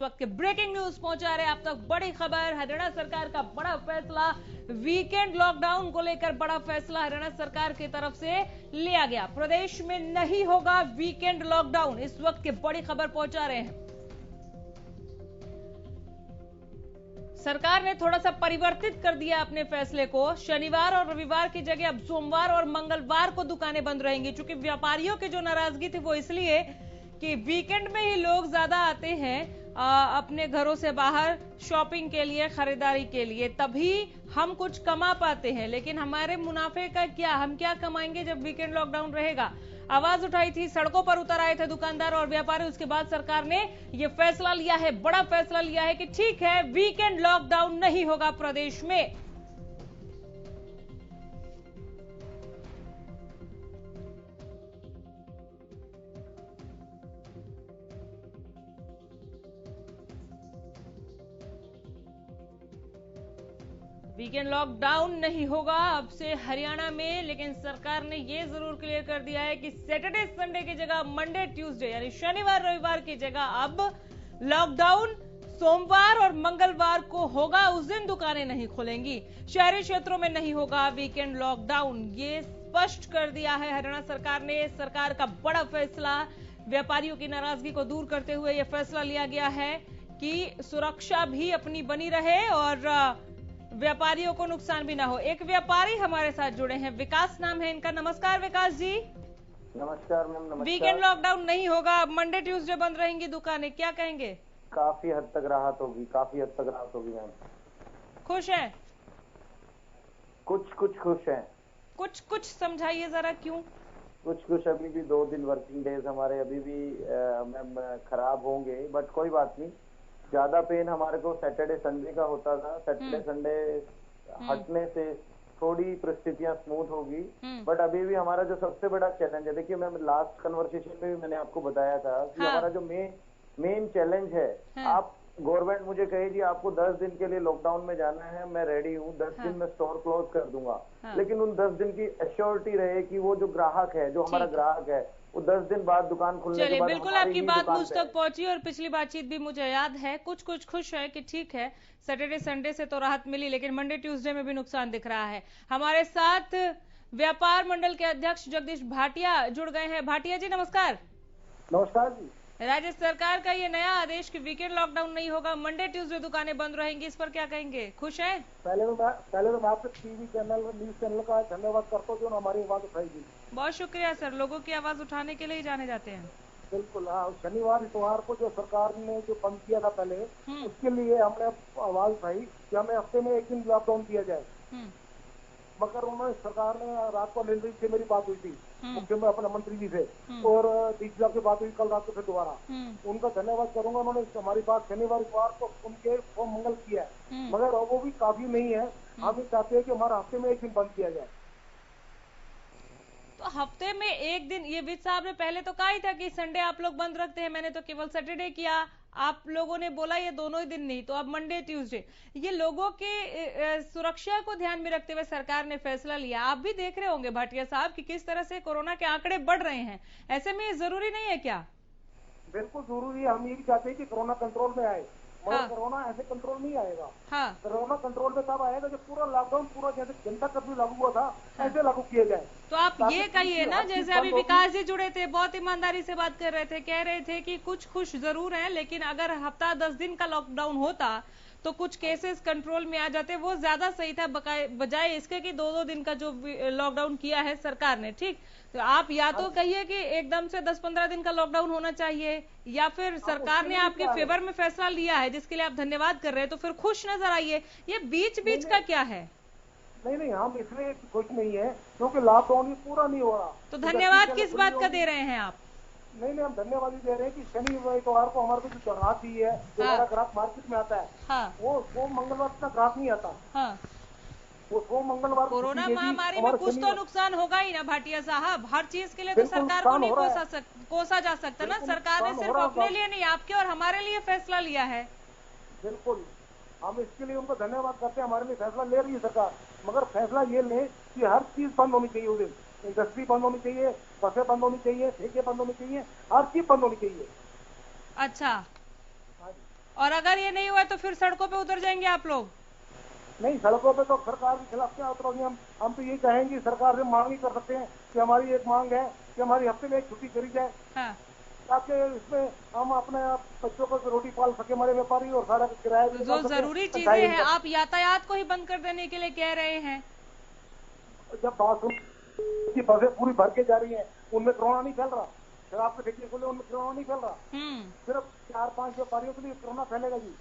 वक्त के breaking news पहुंचा रहे आप तक बड़ी खबर। हरियाणा सरकार का बड़ा फैसला, वीकेंड लॉकडाउन को लेकर बड़ा फैसला हरियाणा सरकार की तरफ से लिया गया। प्रदेश में नहीं होगा वीकेंड लॉकडाउन, इस वक्त की बड़ी खबर पहुंचा रहे हैं। सरकार ने थोड़ा सा परिवर्तित कर दिया अपने फैसले को। शनिवार और रविवार की जगह अब सोमवार और मंगलवार को दुकानें बंद रहेंगी। चूंकि व्यापारियों की जो नाराजगी थी वो इसलिए कि वीकेंड में ही लोग ज्यादा आते हैं अपने घरों से बाहर शॉपिंग के लिए, खरीदारी के लिए, तभी हम कुछ कमा पाते हैं। लेकिन हमारे मुनाफे का क्या, हम क्या कमाएंगे जब वीकेंड लॉकडाउन रहेगा। आवाज उठाई थी, सड़कों पर उतर आए थे दुकानदार और व्यापारी। उसके बाद सरकार ने यह फैसला लिया है, बड़ा फैसला लिया है कि ठीक है, वीकेंड लॉकडाउन नहीं होगा प्रदेश में। वीकेंड लॉकडाउन नहीं होगा अब से हरियाणा में। लेकिन सरकार ने यह जरूर क्लियर कर दिया है कि सैटरडे संडे की जगह मंडे ट्यूसडे यानी शनिवार रविवार की जगह अब लॉकडाउन सोमवार और मंगलवार को होगा। उस दिन दुकानें नहीं खुलेंगी। शहरी क्षेत्रों में नहीं होगा वीकेंड लॉकडाउन, ये स्पष्ट कर दिया है हरियाणा सरकार ने। सरकार का बड़ा फैसला, व्यापारियों की नाराजगी को दूर करते हुए यह फैसला लिया गया है कि सुरक्षा भी अपनी बनी रहे और व्यापारियों को नुकसान भी ना हो। एक व्यापारी हमारे साथ जुड़े हैं, विकास नाम है इनका। नमस्कार विकास जी। नमस्कार मैम। नमस्कार। वीकेंड लॉकडाउन नहीं होगा, मंडे ट्यूसडे बंद रहेंगी दुकानें, क्या कहेंगे? काफी हद तक राहत होगी, काफी हद तक राहत होगी मैम। खुश हैं? कुछ कुछ खुश हैं। कुछ कुछ समझाइए जरा, क्यों? कुछ कुछ अभी भी 2 दिन वर्किंग डेज हमारे अभी भी मैम खराब होंगे, बट कोई बात नहीं। ज्यादा पेन हमारे को सैटरडे संडे का होता था। सैटरडे संडे हटने से थोड़ी परिस्थितियां स्मूथ होगी, बट अभी भी हमारा जो सबसे बड़ा चैलेंज है, देखिए मैम लास्ट कन्वर्सेशन में भी मैंने आपको बताया था कि हमारा जो मेन चैलेंज है, आप गवर्नमेंट मुझे कहेगी आपको 10 दिन के लिए लॉकडाउन में जाना है, मैं रेडी हूँ, 10 दिन में स्टोर क्लोज कर दूंगा। लेकिन उन 10 दिन की एश्योरिटी रहे कि वो जो ग्राहक है, जो हमारा ग्राहक है, वो 10 दिन बाद दुकान खुलने के बाद बिल्कुल आपकी बात मुझ तक पहुंची और पिछली बातचीत भी मुझे याद है। कुछ कुछ खुश है कि ठीक है, सैटरडे संडे से तो राहत मिली, लेकिन मंडे ट्यूसडे में भी नुकसान दिख रहा है। हमारे साथ व्यापार मंडल के अध्यक्ष जगदीश भाटिया जुड़ गए हैं। भाटिया जी नमस्कार। नमस्कार जी। राज्य सरकार का ये नया आदेश कि वीकेंड लॉकडाउन नहीं होगा, मंडे ट्यूसडे दुकानें बंद रहेंगी, इस पर क्या कहेंगे? खुश हैं? पहले तो मैं आपके टीवी चैनल, न्यूज चैनल का धन्यवाद करता हूँ जो हमारी आवाज उठाएगी। बहुत शुक्रिया सर, लोगों की आवाज उठाने के लिए ही जाने जाते हैं। बिल्कुल हाँ। शनिवार इतवार को जो सरकार ने जो बंद किया था पहले, उसके लिए हमने आवाज उठाई कि हमें हफ्ते में 1 दिन लॉकडाउन किया जाए। मगर उन्होंने, सरकार ने रात को अनिल से मेरी बात हुई थी, मुख्यमंत्री अपने मंत्री जी से, और डीजीपी से बात हुई कल रात को फिर दोबारा। उनका धन्यवाद करूंगा, उन्होंने हमारी बात शनिवार इतवार को सुन के वो मंगल किया है। मगर वो भी काफी नहीं है। हम भी चाहते हैं कि हमारा हफ्ते में 1 दिन बंद किया जाए। तो हफ्ते में 1 दिन, ये वित्त साहब ने पहले तो कहा ही था कि संडे आप लोग बंद रखते हैं, मैंने तो केवल सैटरडे किया। आप लोगों ने बोला ये दोनों ही दिन नहीं, तो अब मंडे ट्यूसडे। ये लोगों के सुरक्षा को ध्यान में रखते हुए सरकार ने फैसला लिया। आप भी देख रहे होंगे भाटिया साहब कि किस तरह से कोरोना के आंकड़े बढ़ रहे हैं। ऐसे में ये जरूरी नहीं है क्या? बिल्कुल जरूरी है। हम ये भी चाहते हैं कि कोरोना कंट्रोल में आए, मगर कोरोना ऐसे कंट्रोल नहीं आएगा। कोरोना कंट्रोल में तब आएगा जब पूरा लॉकडाउन, पूरा जैसे जनता कर्फ्यू लागू हुआ था, ऐसे लागू किया जाए। तो आप ये कहिए ना, जैसे अभी विकास जी जुड़े थे, बहुत ईमानदारी से बात कर रहे थे, कह रहे थे कि कुछ खुश जरूर हैं, लेकिन अगर हफ्ता 10 दिन का लॉकडाउन होता तो कुछ केसेस कंट्रोल में आ जाते, वो ज्यादा सही था बजाय इसके कि 2-2 दिन का जो लॉकडाउन किया है सरकार ने। ठीक, तो आप या तो कहिए कि एकदम से 10-15 दिन का लॉकडाउन होना चाहिए, या फिर सरकार ने आपके फेवर में फैसला लिया है जिसके लिए आप धन्यवाद कर रहे हैं, तो फिर खुश नजर आइए। ये बीच बीच का क्या है? नहीं, हम इसमें खुश नहीं है क्योंकि लॉकडाउन पूरा नहीं हो रहा। तो धन्यवाद किस बात का दे रहे हैं आप? नहीं, हम धन्यवाद ही दे रहे हैं कि शनि इतवार को हमारे को जो ग्राहक ही है, जो हमारा ग्राहक मार्केट में आता है, वो मंगलवार तक ग्राहक नहीं आता। वो मंगलवार। कोरोना महामारी में कुछ तो नुकसान होगा ही ना भाटिया साहब। हर चीज के लिए तो सरकार को नहीं कोसा जा सकता ना। सरकार ने सिर्फ अपने लिए नहीं, आपके और हमारे लिए फैसला लिया है। बिल्कुल, हम इसके लिए उनको धन्यवाद करते हैं। हमारे लिए फैसला ले रही है सरकार, मगर फैसला ये ले कि हर चीज बंद होनी चाहिए उस दिन। इंडस्ट्री बंद होनी चाहिए, बसें बंद होनी चाहिए, ठेके बंद होनी चाहिए, हर चीज बंद होनी चाहिए। अच्छा, और अगर ये नहीं हुआ तो फिर सड़कों पे उतर जाएंगे आप लोग? नहीं, सड़कों पे तो सरकार के खिलाफ क्या उतरोगे हम तो ये कहेंगे, सरकार से मांग ही कर सकते हैं कि हमारी एक मांग है कि हमारी हफ्ते में एक छुट्टी करी जाए, हाँ। ताकि इसमें हम अपने आप बच्चों को रोटी पाल सके, हमारे व्यापारी, और सारा किराया तो जो जरूरी चीजें हैं आप यातायात को ही बंद कर देने के लिए कह रहे हैं। जब बात की बसें पूरी भर के जा रही हैं, उनमें कोरोना नहीं फैल रहा। शराब के ठेके खोले, उनमें कोरोना नहीं फैल रहा। सिर्फ 4-5 व्यापारियों के लिए कोरोना फैलेगा जी।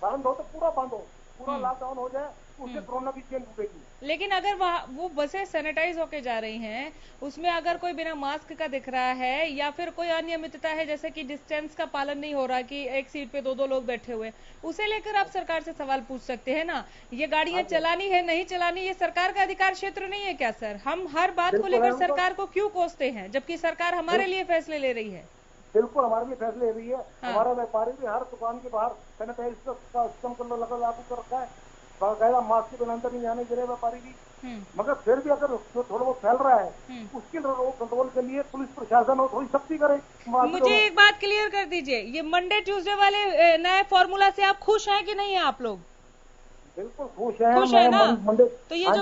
बंद हो तो पूरा बंद हो, पूरा लॉकडाउन हो जाए, उससे कोरोना की चेन टूटेगी। लेकिन अगर वो बसें सैनिटाइज होके जा रही हैं, उसमें अगर कोई बिना मास्क का दिख रहा है या फिर कोई अनियमितता है, जैसे कि डिस्टेंस का पालन नहीं हो रहा कि एक सीट पे 2-2 लोग बैठे हुए, उसे लेकर आप सरकार से सवाल पूछ सकते हैं ना। ये गाड़ियां चलानी है नहीं चलानी, ये सरकार का अधिकार क्षेत्र नहीं है क्या सर? हम हर बात को लेकर सरकार को क्यों कोसते हैं, जबकि सरकार हमारे लिए फैसले ले रही है? बिल्कुल हमारे लिए फैसले ले रही है। हमारा व्यापारी भी हर दुकान के बाहर सैनिटाइज का सिस्टम लागू कर रखा है, बाकायदा मास्क के बिना अंदर नहीं आने दे रहे व्यापारी भी। मगर फिर भी अगर थोड़ा बहुत फैल रहा है, उसके कंट्रोल के लिए पुलिस प्रशासन और थोड़ी सख्ती करे। मुझे एक बात क्लियर कर दीजिए, ये मंडे ट्यूसडे वाले नए फॉर्मूला से आप खुश हैं कि नहीं है आप लोग? बिल्कुल खुश है। खुश है ना? तो ये जो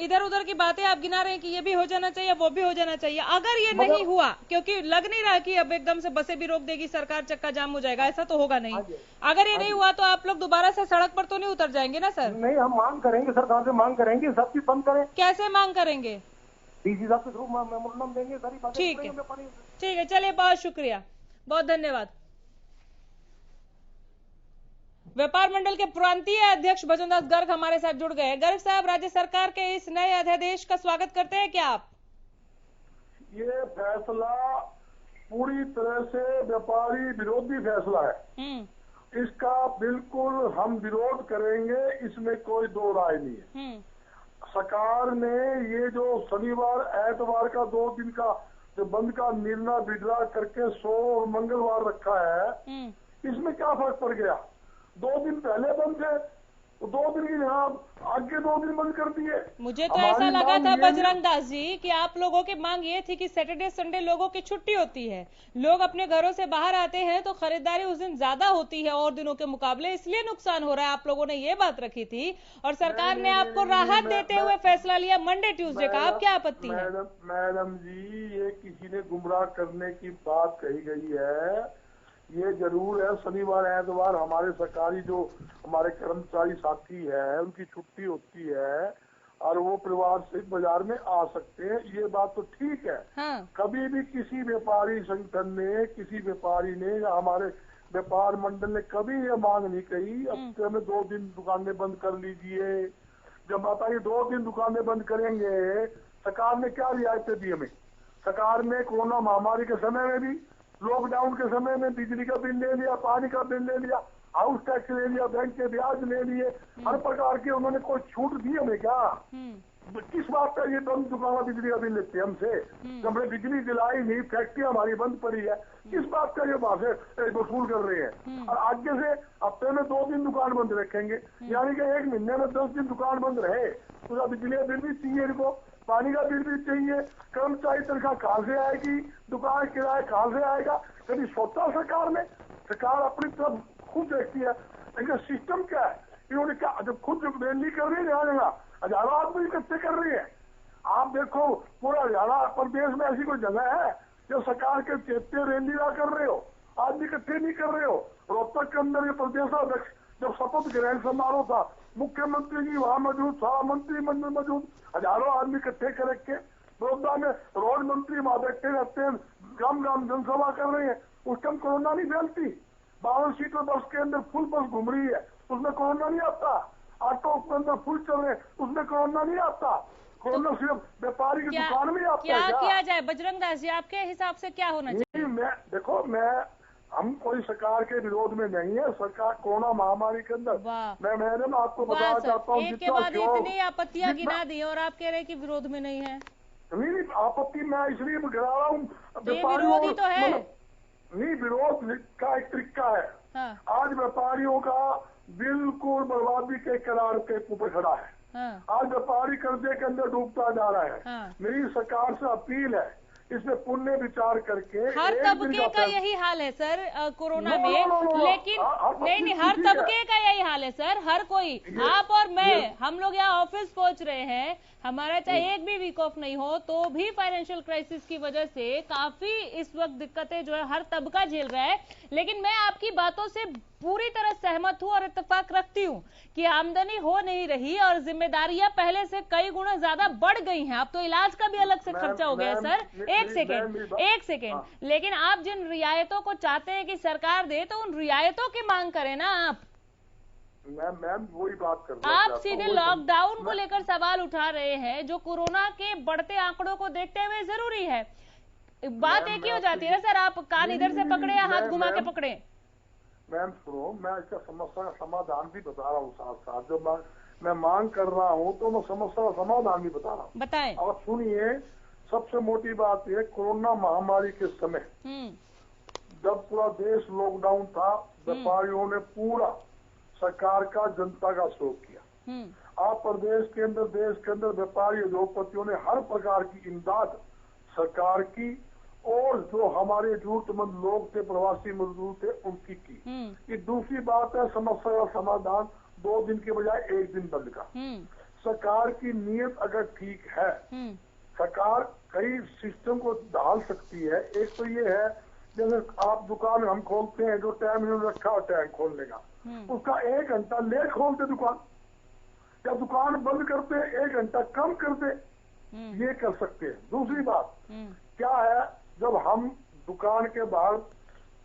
इधर उधर की बातें आप गिना रहे हैं कि ये भी हो जाना चाहिए वो भी हो जाना चाहिए, अगर ये नहीं हुआ, क्योंकि लग नहीं रहा कि अब एकदम से बसें भी रोक देगी सरकार, चक्का जाम हो जाएगा, ऐसा तो होगा नहीं। अगर ये नहीं हुआ तो आप लोग दोबारा से सड़क पर तो नहीं उतर जाएंगे ना सर? नहीं, हम मांग करेंगे, सरकार से मांग करेंगे, सब चीज बंद करें। कैसे मांग करेंगे? डीसी साहब के थ्रू मेमोरेंडम देंगे, सारी बातें। ठीक है, चलिए, बहुत शुक्रिया, बहुत धन्यवाद। व्यापार मंडल के प्रांतीय अध्यक्ष भजनदास गर्ग हमारे साथ जुड़ गए। गर्ग साहब, राज्य सरकार के इस नए अध्यादेश का स्वागत करते हैं क्या आप? ये फैसला पूरी तरह से व्यापारी विरोधी फैसला है। इसका बिल्कुल हम विरोध करेंगे, इसमें कोई दो राय नहीं है। सरकार ने ये जो शनिवार एतवार का 2 दिन का जो बंद का निर्णय विड्रा करके 100 और मंगलवार रखा है, इसमें क्या फर्क पड़ गया? 2 दिन पहले बंद थे, 2 दिन की यहाँ आगे 2 दिन बंद कर दिए। मुझे तो ऐसा लगा था बजरंग दास जी कि आप लोगों की मांग ये थी कि सैटरडे संडे लोगों की छुट्टी होती है, लोग अपने घरों से बाहर आते हैं तो खरीदारी उस दिन ज्यादा होती है और दिनों के मुकाबले, इसलिए नुकसान हो रहा है। आप लोगों ने ये बात रखी थी और सरकार ने आपको राहत देते हुए फैसला लिया मंडे ट्यूसडे का। आप क्या आपत्ति है? मैडम जी, ये किसी ने गुमराह करने की बात कही गई है। ये जरूर है, शनिवार एतवार हमारे सरकारी जो हमारे कर्मचारी साथी है उनकी छुट्टी होती है और वो परिवार से बाजार में आ सकते हैं, ये बात तो ठीक है। कभी भी किसी व्यापारी संगठन ने, किसी व्यापारी ने या हमारे व्यापार मंडल ने कभी ये मांग नहीं कही हफ्ते में 2 दिन दुकानें बंद कर लीजिए। जब बताइए 2 दिन दुकानें बंद करेंगे, सरकार ने क्या रियायतें दी हमें? सरकार ने कोरोना महामारी के समय में भी, लॉकडाउन के समय में बिजली का बिल ले लिया, पानी का बिल ले लिया, हाउस टैक्स ले लिया, बैंक के ब्याज ले लिए, हर प्रकार के उन्होंने कोई छूट दी हमें क्या? किस बात का ये बंद दुकान बिजली का बिल लेते हैं हमसे? हमने बिजली दिलाई नहीं, फैक्ट्री हमारी बंद पड़ी है, किस बात का ये बात वसूल कर रहे हैं? और आगे से हफ्ते में 2 दिन दुकान बंद रखेंगे, यानी कि 1 महीने में 10 दिन दुकान बंद रहे। पूरा बिजली का बिल भी चाहिए इनको, पानी का बिल भी चाहिए, कर्मचारी तनख्वाह कहाँ से आएगी, दुकान किराया कहाँ से आएगा? कभी सोचा सरकार ने? सरकार अपनी तरफ खुद देखती है, इनका सिस्टम क्या है? इन्होंने क्या जब खुद रैली कर रही है, हजारों आदमी इकट्ठे कर रही है। आप देखो पूरा हरियाणा प्रदेश में ऐसी कोई जगह है जो सरकार के चेते रैली ना कर रहे हो, आदमी इकट्ठे नहीं कर रहे हो। रोहतक के अंदर ये प्रदेशाध्यक्ष जब शपथ ग्रहण समारोह था, मुख्यमंत्री जी वहां मौजूद था, मंत्रिमंडल मौजूद, हजारों आदमी इकट्ठे कर के बड़ौदा में रोड मंत्री वहां बैठे रहते हैं, गांव गांव जनसभा कर रहे हैं, उस टाइम कोरोना नहीं फैलती। 52 सीटर बस के अंदर फुल बस घूम रही है, उसमें कोरोना नहीं आता। ऑटो के अंदर फुल चल रहे, उसमें कोरोना नहीं आता। कोरोना सिर्फ व्यापारी की दुकान में आता है। क्या किया जाए बजरंग दास जी, आपके हिसाब से क्या होना चाहिए? हम कोई सरकार के विरोध में नहीं है। सरकार कोरोना महामारी के अंदर, मैं मैडम आपको बताना चाहता हूँ, एक के बाद इतनी आपत्तियां गिना दी और आप कह रहे हैं कि विरोध में नहीं है। नहीं, आपत्ति मैं इसलिए गिरा रहा हूँ, विरोधी तो है नहीं, विरोध का एक तरीका है। आज व्यापारियों का बिल्कुल बर्बादी के किनार के ऊपर खड़ा है। आज व्यापारी कर्जे के अंदर डूबता जा रहा है। मेरी सरकार से अपील है इसमें पुण्य विचार करके हर तबके का यही हाल है सर कोरोना में, लेकिन नहीं, हर तबके का यही हाल है सर, हर कोई, आप और मैं, हम लोग यहाँ ऑफिस पहुंच रहे हैं, हमारा चाहे एक भी वीक ऑफ नहीं हो तो भी फाइनेंशियल क्राइसिस की वजह से काफी इस वक्त दिक्कतें जो है हर तबका झेल रहा है। लेकिन मैं आपकी बातों से पूरी तरह सहमत हूं और इत्तेफाक रखती हूं कि आमदनी हो नहीं रही और जिम्मेदारियां पहले से कई गुना ज्यादा बढ़ गई हैं। अब तो इलाज का भी अलग से खर्चा हो गया है सर। एक सेकेंड, लेकिन आप जिन रियायतों को चाहते हैं कि सरकार दे, तो उन रियायतों की मांग करें ना आप। मैम वही बात कर रहा आप सीधे लॉकडाउन को लेकर सवाल उठा रहे हैं, जो कोरोना के बढ़ते आंकड़ों को देखते हुए जरूरी है। बात एक ही हो जाती है ना सर, आप कान इधर से पकड़े या हाथ घुमा के पकड़े। मैम सुनो, मैं इसका समस्या का समाधान भी बता रहा हूँ साथ साथ। जब मैं मांग कर रहा हूँ तो मैं समस्या का समाधान भी बता रहा हूँ। बताएं। और सुनिए, सबसे मोटी बात है, कोरोना महामारी के समय जब पूरा देश लॉकडाउन था, व्यापारियों ने पूरा सरकार का जनता का सहयोग किया। आप प्रदेश के अंदर, देश के अंदर व्यापारी उद्योगपतियों ने हर प्रकार की इमदाद सरकार की और जो हमारे जरूरतमंद लोग थे, प्रवासी मजदूर थे, उनकी की। ये दूसरी बात है, समस्या का समाधान 2 दिन के बजाय 1 दिन बंद का। सरकार की नीयत अगर ठीक है, सरकार कई सिस्टम को ढाल सकती है। एक तो ये है, जैसे आप दुकान हम खोलते हैं, जो टाइम इन्होंने रखा हो टाइम खोलने का, उसका 1 घंटा लेट खोलते दुकान, या दुकान बंद करते 1 घंटा कम कर दे, ये कर सकते हैं। दूसरी बात क्या है, जब हम दुकान के बाहर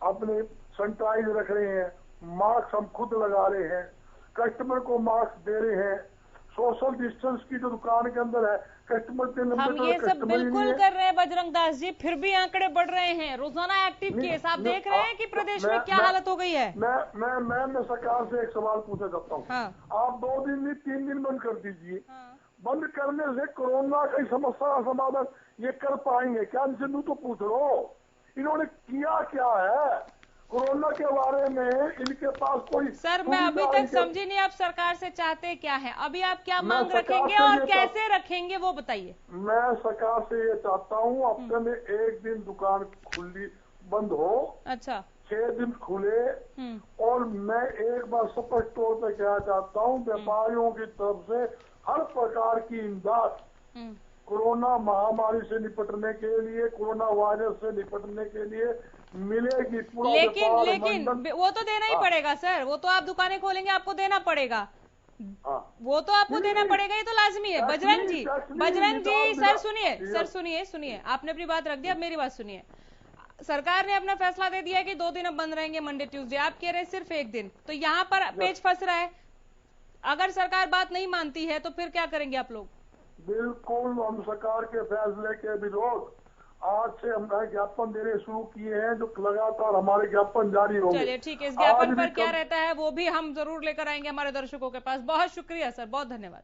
अपने सैनिटाइज रख रहे हैं, मास्क हम खुद लगा रहे हैं, कस्टमर को मास्क दे रहे हैं, सोशल डिस्टेंस की जो दुकान के अंदर है, कस्टमर के नंबर, हम ये सब बिल्कुल कर रहे हैं बजरंग दास जी, फिर भी आंकड़े बढ़ रहे हैं। रोजाना एक्टिव केस आप देख रहे हैं कि प्रदेश में क्या हालत हो गई है। मैं सरकार से एक सवाल पूछना चाहता हूँ। आप 2 दिन नहीं 3 दिन बंद कर दीजिए। बंद करने से कोरोना की समस्या का समाधान ये कर पाएंगे क्या? इनसे तो पूछ लो, इन्होंने किया क्या है कोरोना के बारे में? इनके पास कोई सर, मैं अभी तक समझी नहीं आप सरकार से चाहते क्या है। अभी आप क्या मांग रखेंगे और कैसे रखेंगे वो बताइए। मैं सरकार से ये चाहता हूँ, हफ्ते में 1 दिन दुकान खुली बंद हो, अच्छा 6 दिन खुले। और मैं एक बार स्पष्ट तौर पर कहना चाहता हूँ, व्यापारियों की तरफ से हर प्रकार की इमदाद कोरोना महामारी से निपटने के लिए, कोरोना वायरस से निपटने के लिए मिलेगी। पूरा लेकिन वो तो देना ही पड़ेगा सर, वो तो आप दुकानें खोलेंगे आपको देना पड़ेगा। वो तो आपको देना पड़ेगा, ये तो लाजमी है। बजरंग जी सर सुनिए, आपने अपनी बात रख दी, अब मेरी बात सुनिए। सरकार ने अपना फैसला दे दिया है कि 2 दिन अब बंद रहेंगे, मंडे ट्यूसडे। आप कह रहे हैं सिर्फ 1 दिन, तो यहाँ पर पेच फंस रहा है। अगर सरकार बात नहीं मानती है तो फिर क्या करेंगे आप लोग? बिल्कुल, हम सरकार के फैसले के विरोध आज से हम ज्ञापन देने शुरू किए हैं, जो लगातार हमारे ज्ञापन जारी होंगे। चलिए ठीक है, इस ज्ञापन पर क्या रहता है वो भी हम जरूर लेकर आएंगे हमारे दर्शकों के पास। बहुत शुक्रिया सर, बहुत धन्यवाद।